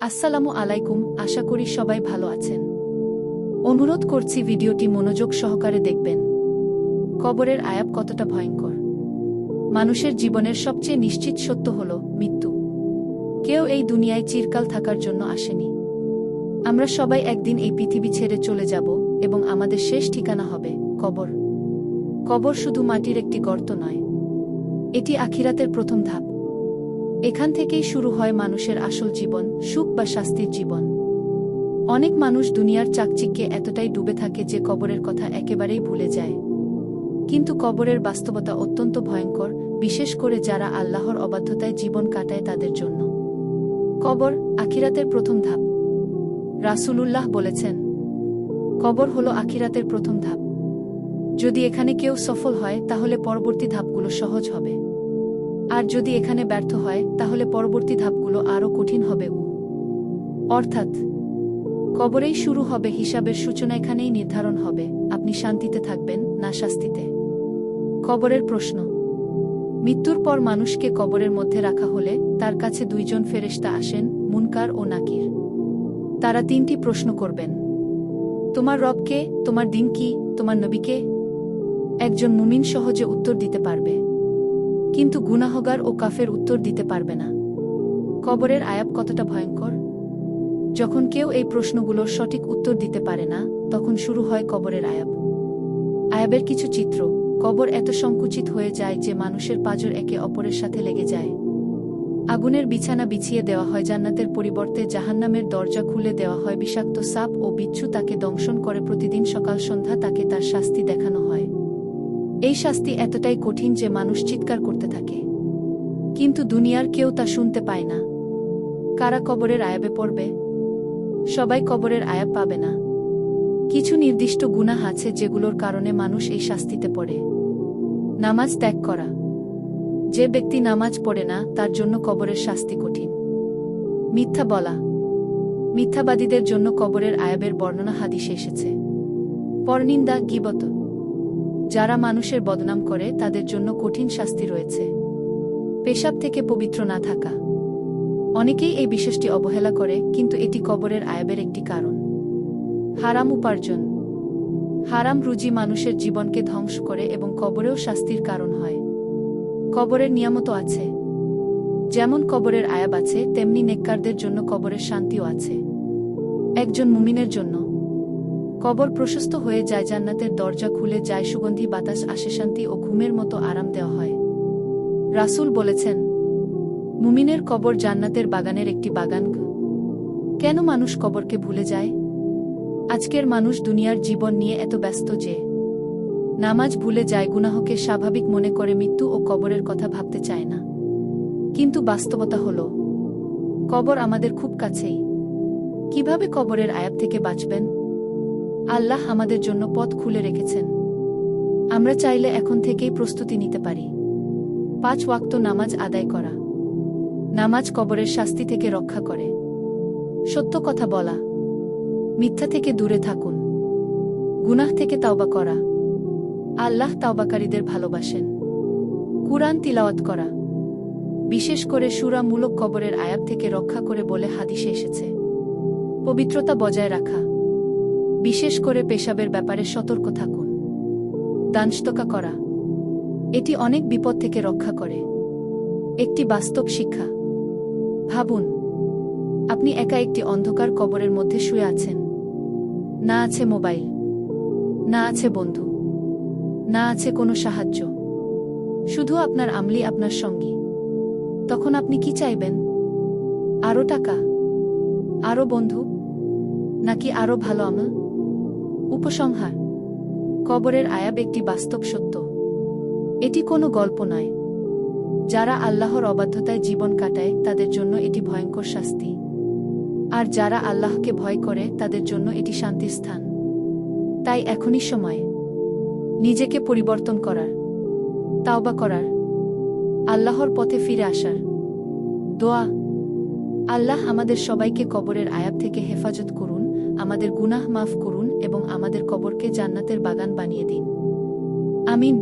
আসসালামু আলাইকুম, আশা করি সবাই ভালো আছেন। অনুরোধ করছি ভিডিওটি মনোযোগ সহকারে দেখবেন। কবরের আয়াব কতটা ভয়ঙ্কর। মানুষের জীবনের সবচেয়ে নিশ্চিত সত্য হল মৃত্যু। কেউ এই দুনিয়ায় চিরকাল থাকার জন্য আসেনি। আমরা সবাই একদিন এই পৃথিবী ছেড়ে চলে যাব এবং আমাদের শেষ ঠিকানা হবে কবর। কবর শুধু মাটির একটি গর্ত নয়, এটি আখিরাতের প্রথম ধাপ। এখান থেকেই শুরু হয় মানুষের আসল জীবন, সুখ বা শাস্তির জীবন। অনেক মানুষ দুনিয়ার চাকচিক্যে এতটাই ডুবে থাকে যে কবরের কথা একেবারেই ভুলে যায়। কিন্তু কবরের বাস্তবতা অত্যন্ত ভয়ঙ্কর, বিশেষ করে যারা আল্লাহর অবাধ্যতায় জীবন কাটায় তাদের জন্য। কবর আখিরাতের প্রথম ধাপ। রাসূলুল্লাহ বলেছেন, কবর হলো আখিরাতের প্রথম ধাপ। যদি এখানে কেউ সফল হয় তাহলে পরবর্তী ধাপগুলো সহজ হবে, আর যদি এখানে ব্যর্থ হয় তাহলে পরবর্তী ধাপগুলো আরও কঠিন হবে। অর্থাৎ কবরেই শুরু হবে হিসাবের সূচনা। এখানেই নির্ধারণ হবে আপনি শান্তিতে থাকবেন না শাস্তিতে। কবরের প্রশ্ন। মৃত্যুর পর মানুষকে কবরের মধ্যে রাখা হলে তার কাছে দুইজন ফেরেশতা আসেন, মুনকার ও নাকির। তারা তিনটি প্রশ্ন করবেন। তোমার রব কে? তোমার দিন কি? তোমার নবী কে? একজন মুমিন সহজে উত্তর দিতে পারবে, কিন্তু গুনাহগার ও কাফের উত্তর দিতে পারবে না। কবরের আয়াব কতটা ভয়ঙ্কর। যখন কেউ এই প্রশ্নগুলোর সঠিক উত্তর দিতে পারে না, তখন শুরু হয় কবরের আয়াব। আয়াবের কিছু চিত্র। কবর এত সংকুচিত হয়ে যায় যে মানুষের পাঁজর একে অপরের সাথে লেগে যায়। আগুনের বিছানা বিছিয়ে দেওয়া হয়, জান্নাতের পরিবর্তে জাহান্নামের দরজা খুলে দেওয়া হয়। বিষাক্ত সাপ ও বিচ্ছু তাকে দংশন করে। প্রতিদিন সকাল সন্ধ্যা তাকে তার শাস্তি দেখানো হয়। এই শাস্তি এতটাই কঠিন যে মানুষ চিৎকার করতে থাকে, কিন্তু দুনিয়ার কেউ তা শুনতে পায় না। কারা কবরের আয়াবে পড়বে? সবাই কবরের আয়াব পাবে না। কিছু নির্দিষ্ট গুনাহ আছে যেগুলোর কারণে মানুষ এই শাস্তিতে পড়ে। নামাজ ত্যাগ করা। যে ব্যক্তি নামাজ পড়ে না তার জন্য কবরের শাস্তি কঠিন। মিথ্যা বলা। মিথ্যাবাদীদের জন্য কবরের আয়াবের বর্ণনা হাদিসে এসেছে। পরনিন্দা, গীবত। যারা মানুষের বদনাম করে তাদের জন্য কঠিন শাস্তি রয়েছে। পেশাব থেকে পবিত্র না থাকা। অনেকেই এই বিষয়টি অবহেলা করে, কিন্তু এটি কবরের আয়াবের একটি কারণ। হারাম উপার্জন। হারাম রুজি মানুষের জীবনকে ধ্বংস করে এবং কবরেও শাস্তির কারণ হয়। কবরের নিয়ামত আছে। যেমন কবরের আয়াব আছে, তেমনি নেককারদের জন্য কবরের শান্তিও আছে। একজন মুমিনের জন্য কবর প্রশস্ত হয়ে যায়, জান্নাতের দরজা খুলে যায়, সুগন্ধি বাতাস আসে, শান্তি ও ঘুমের মতো আরাম দেওয়া হয়। রাসূল বলেছেন, মুমিনের কবর জান্নাতের বাগানের একটি বাগান। কেন মানুষ কবরকে ভুলে যায়? আজকের মানুষ দুনিয়ার জীবন নিয়ে এত ব্যস্ত যে নামাজ ভুলে যায়, গুনাহকে স্বাভাবিক মনে করে, মৃত্যু ও কবরের কথা ভাবতে চায় না। কিন্তু বাস্তবতা হল কবর আমাদের খুব কাছেই। কিভাবে কবরের আয়াব থেকে বাঁচবেন? আল্লাহ আমাদের জন্য পথ খুলে রেখেছেন। আমরা চাইলে এখন থেকেই প্রস্তুতি নিতে পারি। 5 ওয়াক্ত নামাজ আদায় করা। নামাজ কবরের শাস্তি থেকে রক্ষা করে। সত্য কথা বলা। মিথ্যা থেকে দূরে থাকুন। গুনাহ থেকে তাওবা করা। আল্লাহ তাওবাকারীদের ভালোবাসেন। কুরআন তিলাওয়াত করা, বিশেষ করে সূরা মূলক কবরের আয়াব থেকে রক্ষা করে বলে হাদিসে এসেছে। পবিত্রতা বজায় রাখা, বিশেষ করে পেশাবের ব্যাপারে সতর্ক থাকুন। দানস্তকা করা, এটি অনেক বিপদ থেকে রক্ষা করে। একটি বাস্তব শিক্ষা। ভাবুন, আপনি একা একটি অন্ধকার কবরের মধ্যে শুয়ে আছেন। না আছে মোবাইল, না আছে বন্ধু, না আছে কোনো সাহায্য, শুধু আপনার আমলি আপনার সঙ্গী। তখন আপনি কি চাইবেন? আরও টাকা, আরও বন্ধু, নাকি আরও ভালো আমল? উপসংহার: কবরের আয়াব একটি বাস্তব সত্য। এটি কোনো গল্প নয়। যারা আল্লাহর অবাধ্যতায় জীবন কাটায় তাদের জন্য এটি ভয়ঙ্কর শাস্তি, আর যারা আল্লাহকে ভয় করে তাদের জন্য এটি শান্তির স্থান। তাই এখনই সময় নিজেকে পরিবর্তন করার, তাওবা করার, আল্লাহর পথে ফিরে আসার। দোয়া: আল্লাহ আমাদের সবাইকে কবরের আয়াব থেকে হেফাজত করুন, আমাদের গুনাহ মাফ করুন এবং আমাদের কবরকে জান্নাতের বাগান বানিয়ে দিন। আমিন।